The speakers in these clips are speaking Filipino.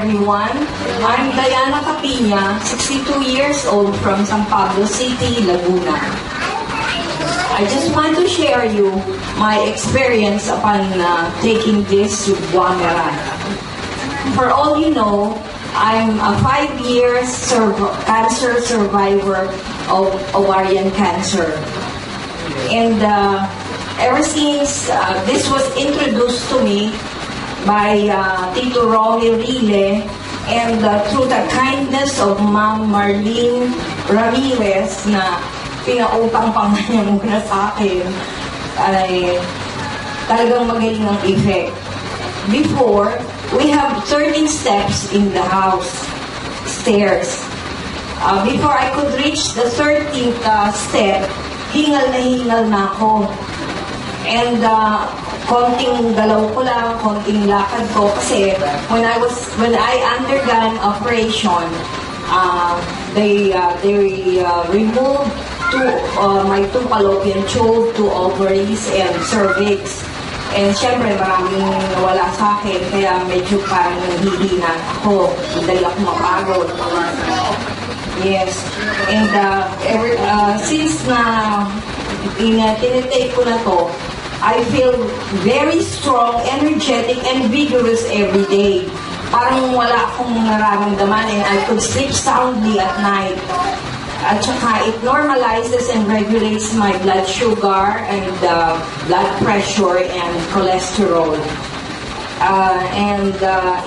everyone. I'm Diana Capina, 62 years old from San Pablo City, Laguna. I just want to share you my experience upon taking this Guamera. For all you know, I'm a 5-year cancer survivor of ovarian cancer. And ever since this was introduced to me by Tito Romy Rile, and through the kindness of Ma'am Marlene Ramirez na pinautang pa niya muna sa akin, ay talagang magaling ang effect. Before, we have 13 steps in the house, stairs. Before I could reach the 13th step, hingal na ako. And konting galaw ko lang, konting lakad ko kasi when I undergone operation, they removed my 2 fallopian tube, 2 ovaries, and cervix. And syempre maraming nawala sa akin, kaya medyo parang nanghihina ako, dahil ako mapagod. Yes. And since na tinitake ko na to, I feel very strong, energetic, and vigorous every day. Parang wala akong nararamdaman, and I could sleep soundly at night. At saka it normalizes and regulates my blood sugar and blood pressure and cholesterol.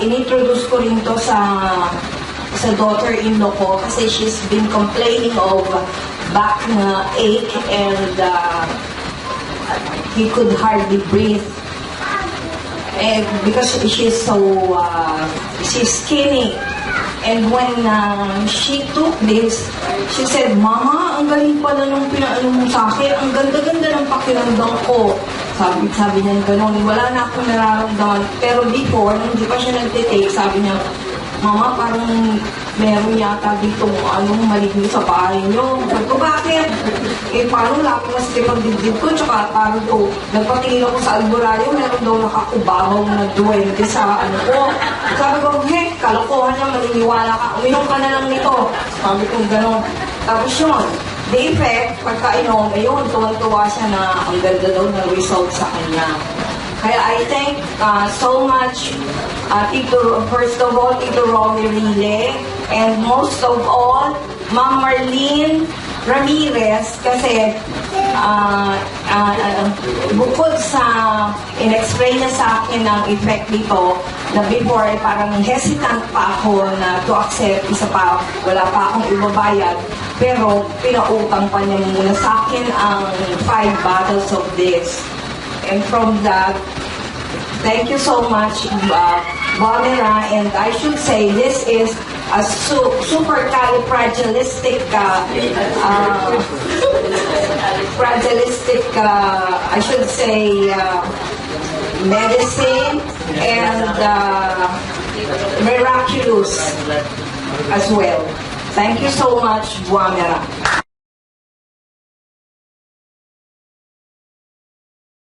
Inintroduce ko rin to sa daughter-in-law ko kasi she's been complaining of back ache and he could hardly breathe. And because she's skinny. And when she took this, she said, "Mama, ang galing pala nung pinaano mo sa akin. Ang ganda-ganda ng pakiramdam ko." Sabi niya gano'n, wala na akong nararamdaman. Pero before, nung hindi pa siya nagtitake, sabi niya, "Mama, parang meron yata ditong maligno sa bahay niyo." Sabi ko, "Bakit?" Paano laki mas pagdibdib ko, tsaka parang to, nagpatingin ako sa albularyo, meron daw nakakubahaw na duwende sa ko. Sabi ko, kalokohan niya, maniniwala ka, uminom ka na lang nito. Sabi ko gano'n. Tapos yun, the effect, pagka-inom, ayun, tuwan-tuwa siya na ang ganda daw na result sa kanya. Kaya I thank so much, first of all, Tito Romy Rile, and most of all, Ma'am Marlene Ramirez, kasi bukod sa in-explain niya sa akin ng effect nito, na before parang hesitant pa ako na to accept, isa pa, wala pa akong ibabayad, pero pinautang pa niya muna sa akin ang 5 bottles of this. And from that, thank you so much, Guamera, and I should say this is a supercalifragilistic, I should say, medicine and miraculous as well. Thank you so much, Guamera.